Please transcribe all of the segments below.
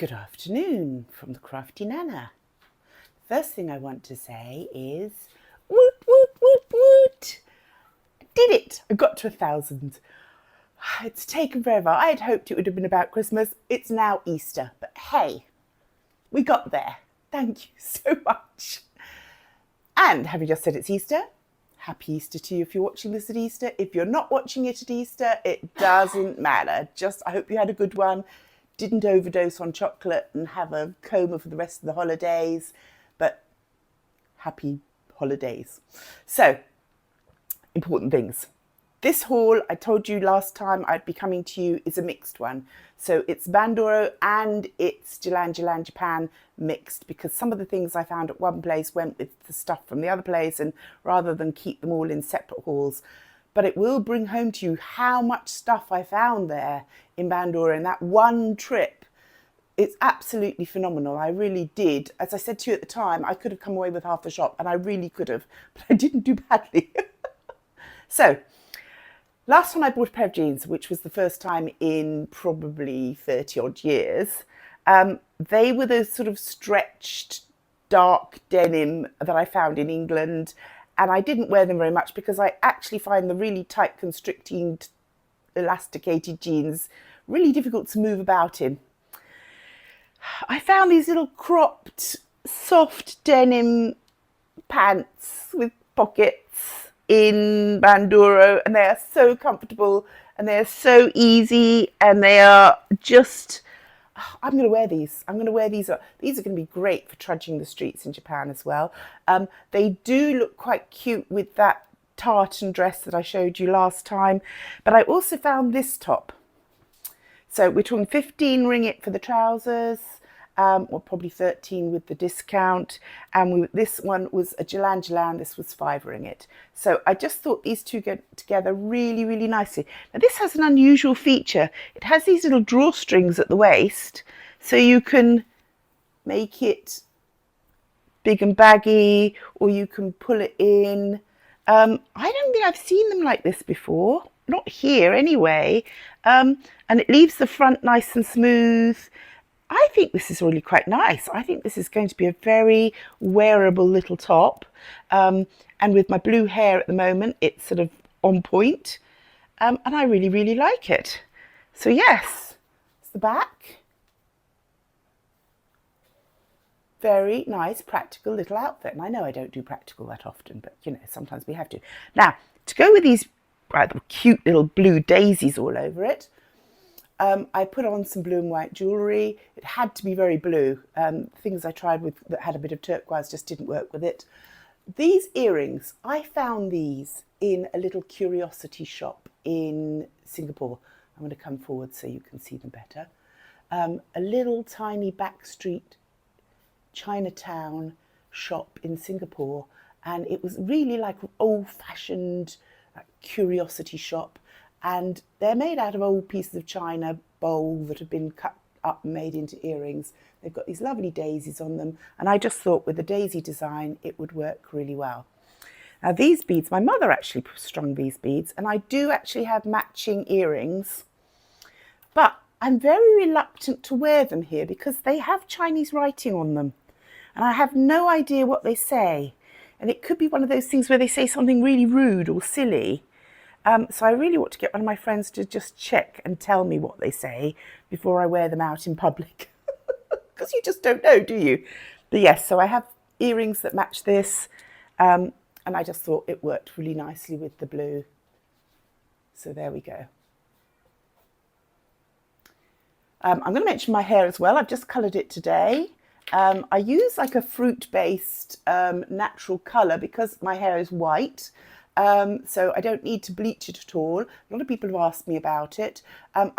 Good afternoon from the Crafty Nana. First thing I want to say is woot, woot, woot, woot. I did it. I got to 1,000. It's taken forever. I had hoped it would have been about Christmas. It's now Easter. But hey, we got there. Thank you so much. And have you just said it's Easter? Happy Easter to you if you're watching this at Easter. If you're not watching it at Easter, it doesn't matter. I hope you had a good one. Didn't overdose on chocolate and have a coma for the rest of the holidays, but happy holidays. So, important things. This haul, I told you last time I'd be coming to you, is a mixed one. So it's Bandoru and it's Jalan, Japan mixed, because some of the things I found at one place went with the stuff from the other place, and rather than keep them all in separate hauls. But it will bring home to you how much stuff I found there in Bandoru in that one trip. It's absolutely phenomenal. I really did. As I said to you at the time, I could have come away with half the shop, and I really could have, but I didn't do badly. So, last time I bought a pair of jeans, which was the first time in probably 30 odd years. They were those sort of stretched, dark denim that I found in England. And I didn't wear them very much because I actually find the really tight, constricting, elasticated jeans really difficult to move about in. I found these little cropped, soft denim pants with pockets in Bandoru, and they are so comfortable and they are so easy, and they are just... I'm going to wear these. I'm going to wear these. These are going to be great for trudging the streets in Japan as well. They do look quite cute with that tartan dress that I showed you last time. But I also found this top. So we're talking 15 ringgit for the trousers, or probably 13 with the discount. And this one was a Jalan. This was 5 ringgit. So I just thought these two go together really, really nicely. Now this has an unusual feature. It has these little drawstrings at the waist, so you can make it big and baggy, or you can pull it in. I don't think I've seen them like this before. Not here anyway. And it leaves the front nice and smooth. I think this is really quite nice. I think this is going to be a very wearable little top. And with my blue hair at the moment, it's sort of on point. And I really, really like it. So yes, it's the back. Very nice, practical little outfit. And I know I don't do practical that often, but you know, sometimes we have to. Now, to go with these rather cute little blue daisies all over it, I put on some blue and white jewellery. It had to be very blue. Things I tried with that had a bit of turquoise just didn't work with it. These earrings, I found these in a little curiosity shop in Singapore. I'm going to come forward so you can see them better. A little tiny backstreet Chinatown shop in Singapore, and it was really like an old-fashioned curiosity shop. And they're made out of old pieces of china bowl that have been cut up and made into earrings. They've got these lovely daisies on them. And I just thought with the daisy design, it would work really well. Now these beads, my mother actually strung these beads, and I do actually have matching earrings. But I'm very reluctant to wear them here because they have Chinese writing on them. And I have no idea what they say. And it could be one of those things where they say something really rude or silly. So I really want to get one of my friends to just check and tell me what they say before I wear them out in public. Because you just don't know, do you? But yes, so I have earrings that match this. And I just thought it worked really nicely with the blue. So there we go. I'm going to mention my hair as well. I've just coloured it today. I use like a fruit-based natural colour because my hair is white. So I don't need to bleach it at all. A lot of people have asked me about it. I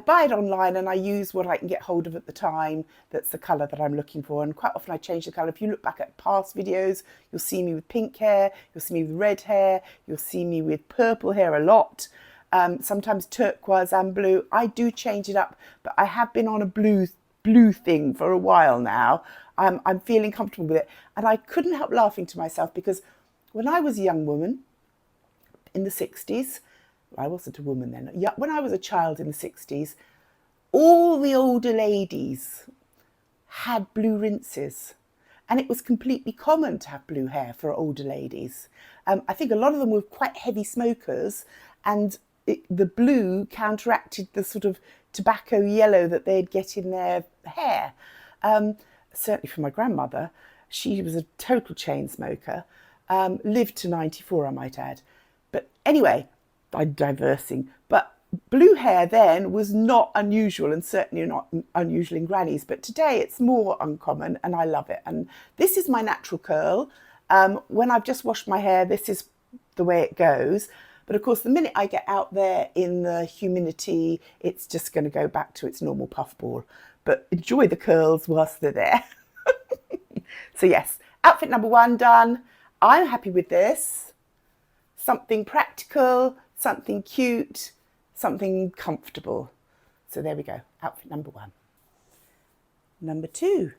buy it online and I use what I can get hold of at the time that's the colour that I'm looking for, and quite often I change the colour. If you look back at past videos, you'll see me with pink hair, you'll see me with red hair, you'll see me with purple hair a lot, sometimes turquoise and blue. I do change it up, but I have been on a blue thing for a while now. I'm feeling comfortable with it, and I couldn't help laughing to myself because when I was a young woman in the 60s, I wasn't a woman then. Yeah, when I was a child in the 60s, all the older ladies had blue rinses, and it was completely common to have blue hair for older ladies. I think a lot of them were quite heavy smokers, and the blue counteracted the sort of tobacco yellow that they'd get in their hair. Certainly for my grandmother, she was a total chain smoker, lived to 94, I might add. But anyway, I'm diversing. But blue hair then was not unusual, and certainly not unusual in grannies. But today it's more uncommon, and I love it. And this is my natural curl. When I've just washed my hair, this is the way it goes. But of course, the minute I get out there in the humidity, it's just going to go back to its normal puffball. But enjoy the curls whilst they're there. So yes, outfit number 1 done. I'm happy with this. Something practical, something cute, something comfortable. So there we go, outfit number 1. Number 2,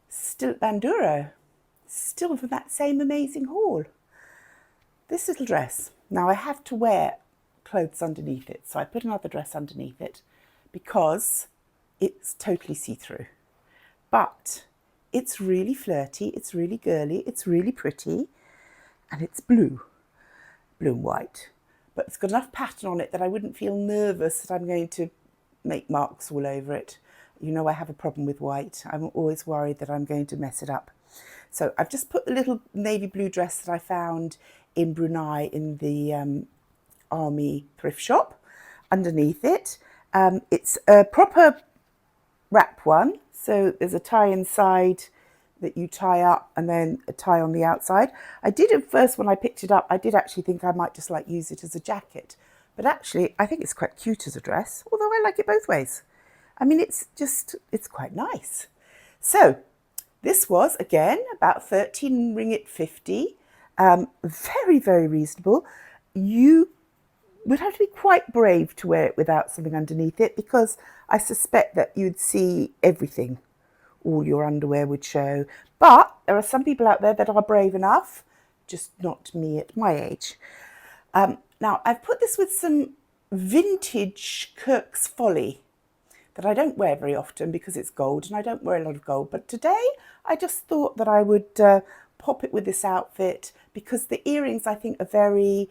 still at Bandoru, still from that same amazing haul. This little dress. Now I have to wear clothes underneath it, so I put another dress underneath it because it's totally see-through. But it's really flirty, it's really girly, it's really pretty, and it's blue and white. But it's got enough pattern on it that I wouldn't feel nervous that I'm going to make marks all over it. You know I have a problem with white. I'm always worried that I'm going to mess it up. So I've just put the little navy blue dress that I found in Brunei in the army thrift shop underneath it. It's a proper wrap one, so there's a tie inside that you tie up and then a tie on the outside. I did at first when I picked it up, I did actually think I might just like use it as a jacket, but actually I think it's quite cute as a dress, although I like it both ways. I mean, it's quite nice. So this was again about 13 ringgit 50. Very, very reasonable. You would have to be quite brave to wear it without something underneath it, because I suspect that you'd see everything. All your underwear would show. But there are some people out there that are brave enough, just not me at my age. Now, I've put this with some vintage Kirk's Folly that I don't wear very often because it's gold, and I don't wear a lot of gold. But today, I just thought that I would pop it with this outfit because the earrings, I think, are very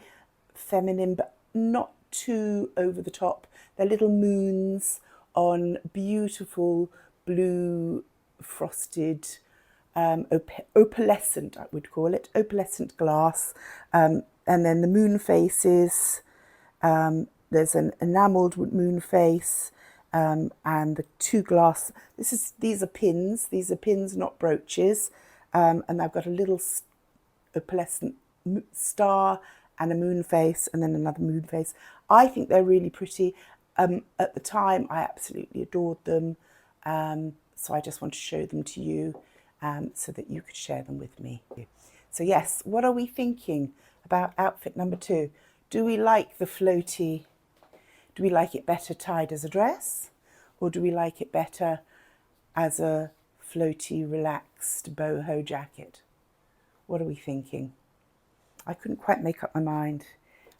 feminine, but not too over the top. They're little moons on beautiful blue frosted, opalescent, I would call it, opalescent glass. And then the moon faces, there's an enamelled moon face, and the 2 glass, these are pins, not brooches. And I've got a little opalescent star and a moon face, and then another moon face. I think they're really pretty. At the time, I absolutely adored them. So I just want to show them to you so that you could share them with me. So yes, what are we thinking about outfit number 2? Do we like the floaty? Do we like it better tied as a dress? Or do we like it better as a floaty, relaxed boho jacket? What are we thinking? I couldn't quite make up my mind,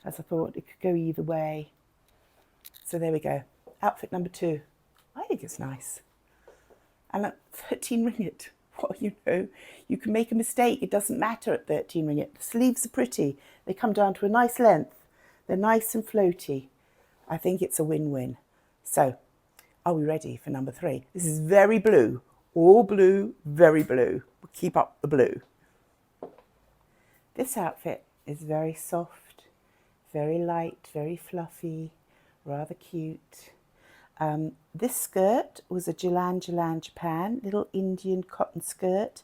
as I thought it could go either way. So there we go. Outfit number 2. I think it's nice. And at 13 ringgit, well, you know, you can make a mistake. It doesn't matter at 13 ringgit. The sleeves are pretty. They come down to a nice length. They're nice and floaty. I think it's a win-win. So, are we ready for number 3? This is very blue. All blue, very blue. We'll keep up the blue. This outfit is very soft, very light, very fluffy, rather cute. This skirt was a Jalan, Japan, little Indian cotton skirt.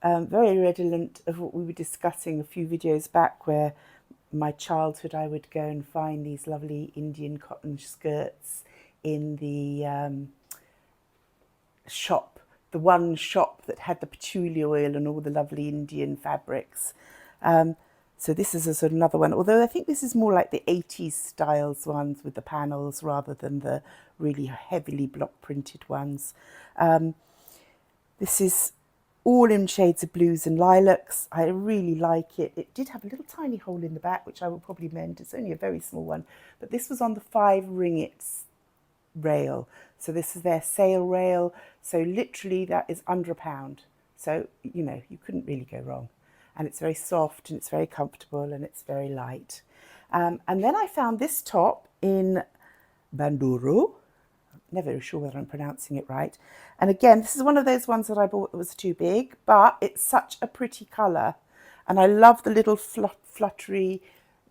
Very redolent of what we were discussing a few videos back, where my childhood I would go and find these lovely Indian cotton skirts in the shop, the one shop that had the patchouli oil and all the lovely Indian fabrics. So this is a sort of another one, although I think this is more like the 80s styles ones with the panels rather than the really heavily block printed ones. This is all in shades of blues and lilacs. I really like it. It did have a little tiny hole in the back, which I will probably mend. It's only a very small one, but this was on the 5 ringgits rail. So this is their sale rail. So literally that is under £1. So, you know, you couldn't really go wrong. And it's very soft and it's very comfortable and it's very light. And then I found this top in Bandoru. Never sure whether I'm pronouncing it right. And again, this is one of those ones that I bought that was too big, but it's such a pretty colour. And I love the little fluttery,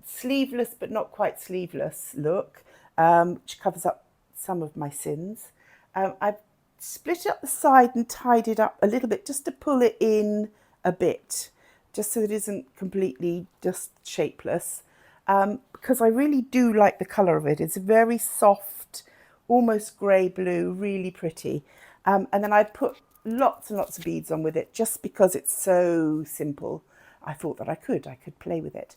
sleeveless but not quite sleeveless look, which covers up some of my sins. I've split up the side and tied it up a little bit just to pull it in a bit, just so it isn't completely just shapeless, because I really do like the colour of it. It's very soft, almost grey blue, really pretty. And then I put lots and lots of beads on with it just because it's so simple. I thought that I could play with it.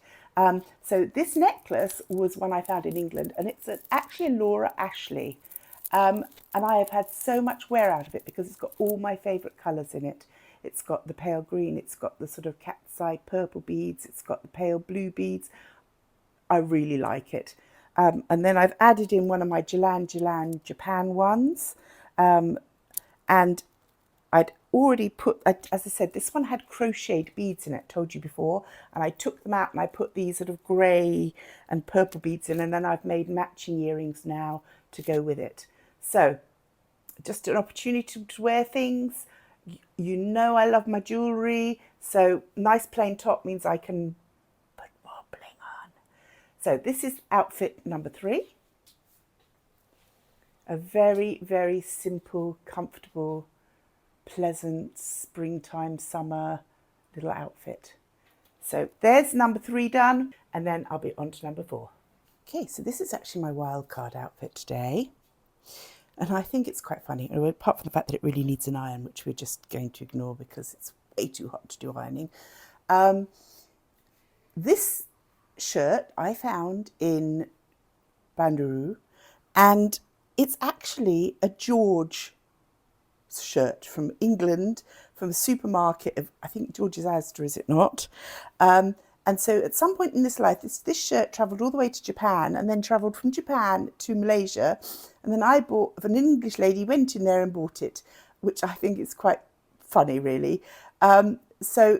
So this necklace was one I found in England, and it's actually a Laura Ashley. And I have had so much wear out of it because it's got all my favourite colours in it. It's got the pale green, it's got the sort of cat's eye purple beads, it's got the pale blue beads. I really like it. And then I've added in one of my Jalan Japan ones. And I'd already put, as I said, this one had crocheted beads in it, told you before. And I took them out and I put these sort of grey and purple beads in. And then I've made matching earrings now to go with it. So just an opportunity to wear things. You know I love my jewellery. So nice plain top means I can put more bling on. So this is outfit number 3. A very, very simple, comfortable, pleasant springtime, summer little outfit. So there's number 3 done, and then I'll be on to number 4. Okay, so this is actually my wild card outfit today. And I think it's quite funny, apart from the fact that it really needs an iron, which we're just going to ignore because it's way too hot to do ironing. This shirt I found in Bandoru, and it's actually a George shirt from England, from a supermarket of, I think, George's Asda, is it not? And so at some point in this life, this shirt travelled all the way to Japan and then travelled from Japan to Malaysia. And then I bought, an English lady went in there and bought it, which I think is quite funny, really. So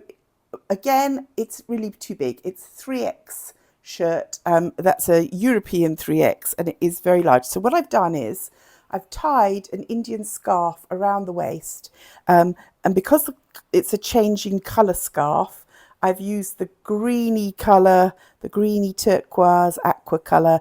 again, it's really too big. It's 3X shirt. That's a European 3X, and it is very large. So what I've done is I've tied an Indian scarf around the waist. And because it's a changing colour scarf, I've used the greeny colour, the greeny turquoise aqua colour,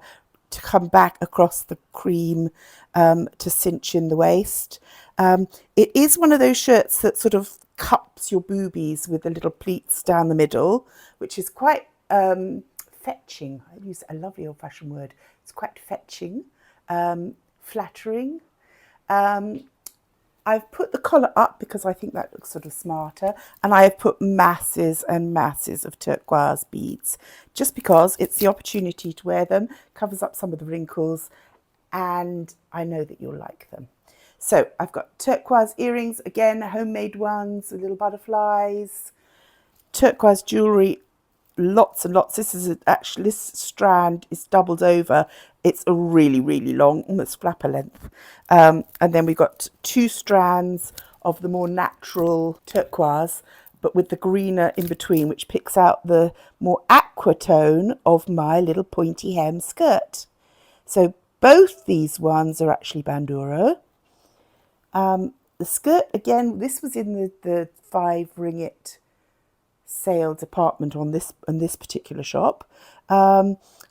to come back across the cream to cinch in the waist. It is one of those shirts that sort of cups your boobies with the little pleats down the middle, which is quite fetching. I use a lovely old-fashioned word. It's quite fetching, flattering. I've put the collar up because I think that looks sort of smarter, and I have put masses and masses of turquoise beads just because it's the opportunity to wear them, covers up some of the wrinkles, and I know that you'll like them. So I've got turquoise earrings, again, homemade ones with little butterflies, turquoise jewellery, lots and lots. This strand is doubled over. It's a really, really long, almost flapper length. And then we've got 2 strands of the more natural turquoise, but with the greener in between, which picks out the more aqua tone of my little pointy hem skirt. So both these ones are actually Bandoru. The skirt, again, this was in the 5 ringgit sale department on this particular shop.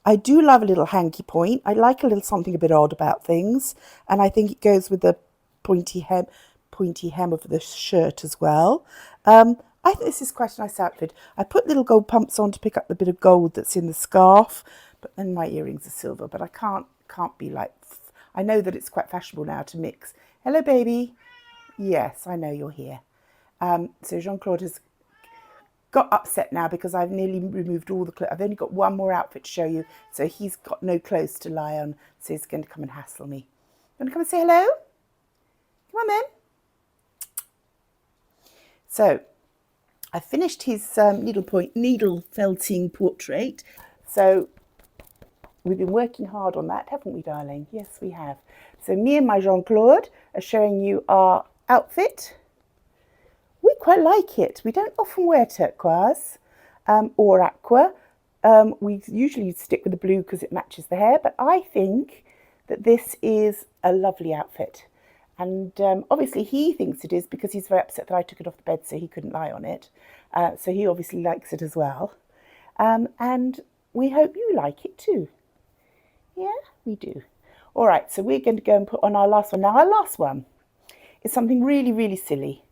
I do love a little hanky point. I like a little something a bit odd about things, and I think it goes with the pointy hem of the shirt as well. I think this is quite a nice outfit. I put little gold pumps on to pick up the bit of gold that's in the scarf, but then my earrings are silver. But I can't be like. I know that it's quite fashionable now to mix. Hello, baby. Yes, I know you're here. So Jean-Claude has got upset now because I've nearly removed all the clothes. I've only got one more outfit to show you, so he's got no clothes to lie on, so he's going to come and hassle me. You want to come and say hello? Come on then. So I finished his needle felting portrait. So we've been working hard on that, haven't we, darling? Yes, we have. So me and my Jean-Claude are showing you our outfit. We quite like it. We don't often wear turquoise or aqua. We usually stick with the blue because it matches the hair, but I think that this is a lovely outfit. And obviously he thinks it is because he's very upset that I took it off the bed so he couldn't lie on it. So he obviously likes it as well. And we hope you like it too. Yeah, we do. All right, so we're going to go and put on our last one. Now, our last one is something really, really silly.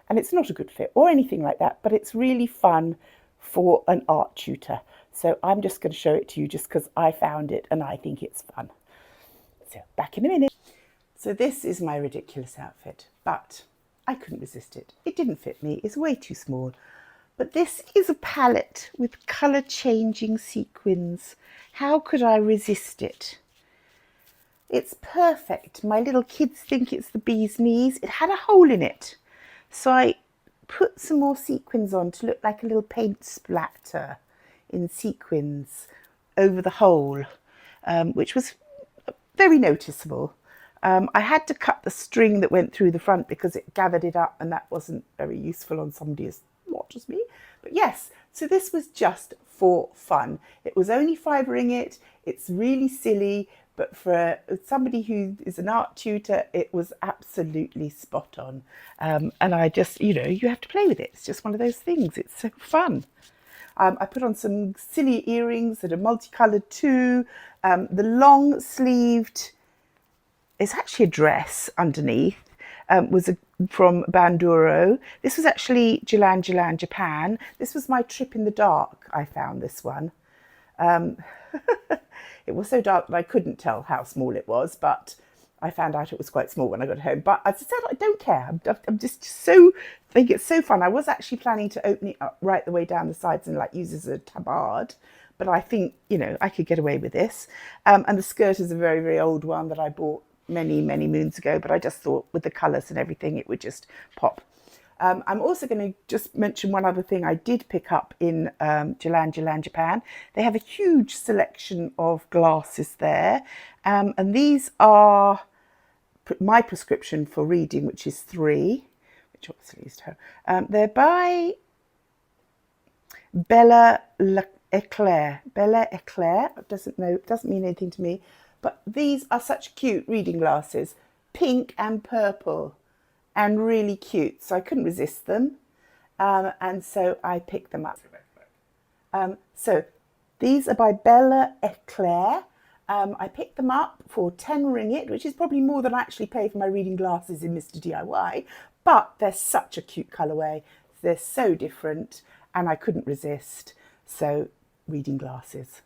And it's not a good fit or anything like that, but it's really fun for an art tutor. So I'm just going to show it to you just because I found it and I think it's fun. So back in a minute. So this is my ridiculous outfit, but I couldn't resist it. It didn't fit me. It's way too small. But this is a palette with colour changing sequins. How could I resist it? It's perfect. My little kids think it's the bee's knees. It had a hole in it. So I put some more sequins on to look like a little paint splatter in sequins over the hole, which was very noticeable. I had to cut the string that went through the front because it gathered it up, and that wasn't very useful on somebody as not just me. But yes, so this was just for fun. It was only fibering it. It's really silly, but for somebody who is an art tutor, it was absolutely spot on. And I just, you have to play with it. It's just one of those things. It's so fun. I put on some silly earrings that are multicolored too. The long sleeved, it's actually a dress underneath, was from Bandoru. This was actually Jalan, Japan. This was my trip in the dark. I found this one. It was so dark that I couldn't tell how small it was, but I found out it was quite small when I got home. But as I said, I don't care. I'm just so, think it's so fun. I was actually planning to open it up right the way down the sides and like use it as a tabard, but I think, I could get away with this. And the skirt is a very, very old one that I bought many, many moons ago, but I just thought with the colours and everything, it would just pop. I'm also going to just mention one other thing I did pick up in Jalan, Japan. They have a huge selection of glasses there. And these are my prescription for reading, which is 3, which obviously is her. They're by Bella Eclair. Bella Eclair, doesn't mean anything to me. But these are such cute reading glasses, pink and purple, and really cute. So I couldn't resist them, and so I picked them up. So these are by Bella Eclair. I picked them up for 10 ringgit, which is probably more than I actually pay for my reading glasses in Mr. DIY, but they're such a cute colourway. They're so different, and I couldn't resist. So reading glasses.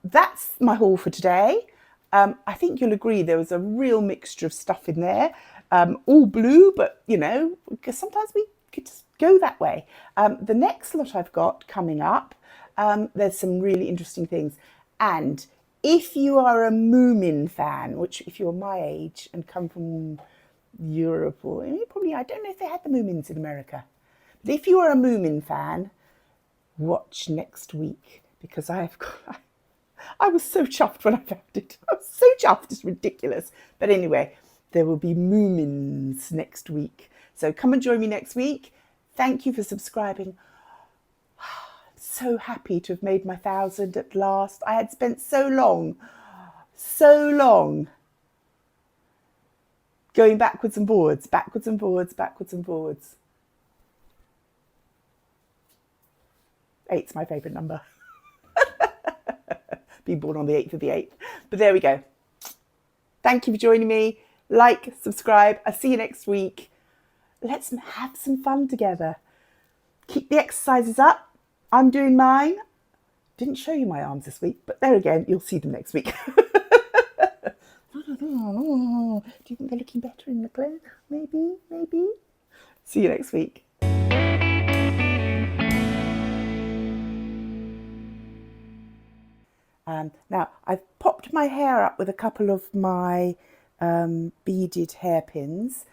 That's my haul for today. I think you'll agree there was a real mixture of stuff in there, all blue, but because sometimes we could just go that way. The next lot I've got coming up, there's some really interesting things. And if you are a Moomin fan, which if you're my age and come from Europe, or probably, I don't know if they had the Moomins in America, but if you are a Moomin fan, watch next week, because I was so chuffed when I found it. I was so chuffed, it's ridiculous. But anyway, there will be Moomins next week. So come and join me next week. Thank you for subscribing. I'm so happy to have made my 1,000 at last. I had spent so long going backwards and forwards. 8's my favourite number. Being born on the 8th of the 8th. But there we go. Thank you for joining me. Like, subscribe. I'll see you next week. Let's have some fun together. Keep the exercises up. I'm doing mine. Didn't show you my arms this week, but there again, you'll see them next week. Do you think they're looking better in the clothes? Maybe. See you next week. Now, I've popped my hair up with a couple of my beaded hairpins.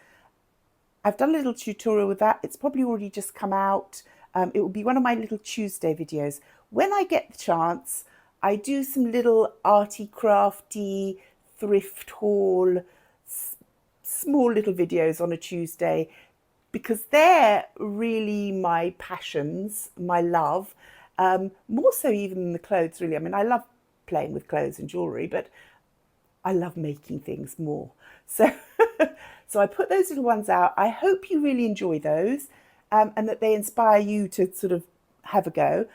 I've done a little tutorial with that. It's probably already just come out. It will be one of my little Tuesday videos. When I get the chance, I do some little arty, crafty thrift haul, small little videos on a Tuesday, because they're really my passions, my love, more so even than the clothes, really. I mean, I love playing with clothes and jewellery, but I love making things more. So, so I put those little ones out. I hope you really enjoy those, and that they inspire you to sort of have a go.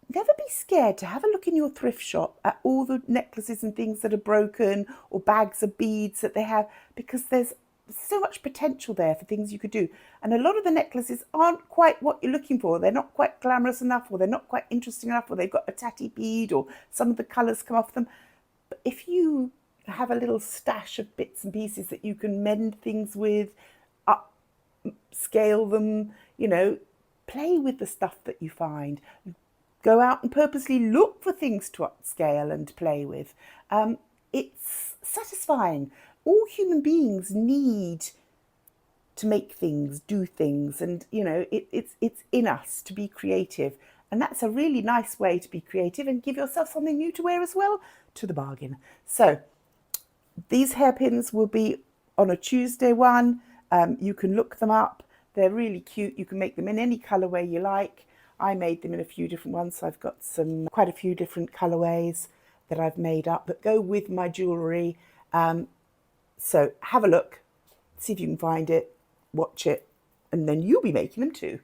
Never be scared to have a look in your thrift shop at all the necklaces and things that are broken, or bags of beads that they have, because there's so much potential there for things you could do. And a lot of the necklaces aren't quite what you're looking for. They're not quite glamorous enough, or they're not quite interesting enough, or they've got a tatty bead, or some of the colours come off them. But if you have a little stash of bits and pieces that you can mend things with, upscale them, play with the stuff that you find. Go out and purposely look for things to upscale and play with. It's satisfying. All human beings need to make things, do things, and it's in us to be creative. And that's a really nice way to be creative and give yourself something new to wear as well, to the bargain. So these hairpins will be on a Tuesday one. You can look them up. They're really cute. You can make them in any colourway you like. I made them in a few different ones, so I've got quite a few different colourways that I've made up that go with my jewellery. So have a look, see if you can find it, watch it, and then you'll be making them too.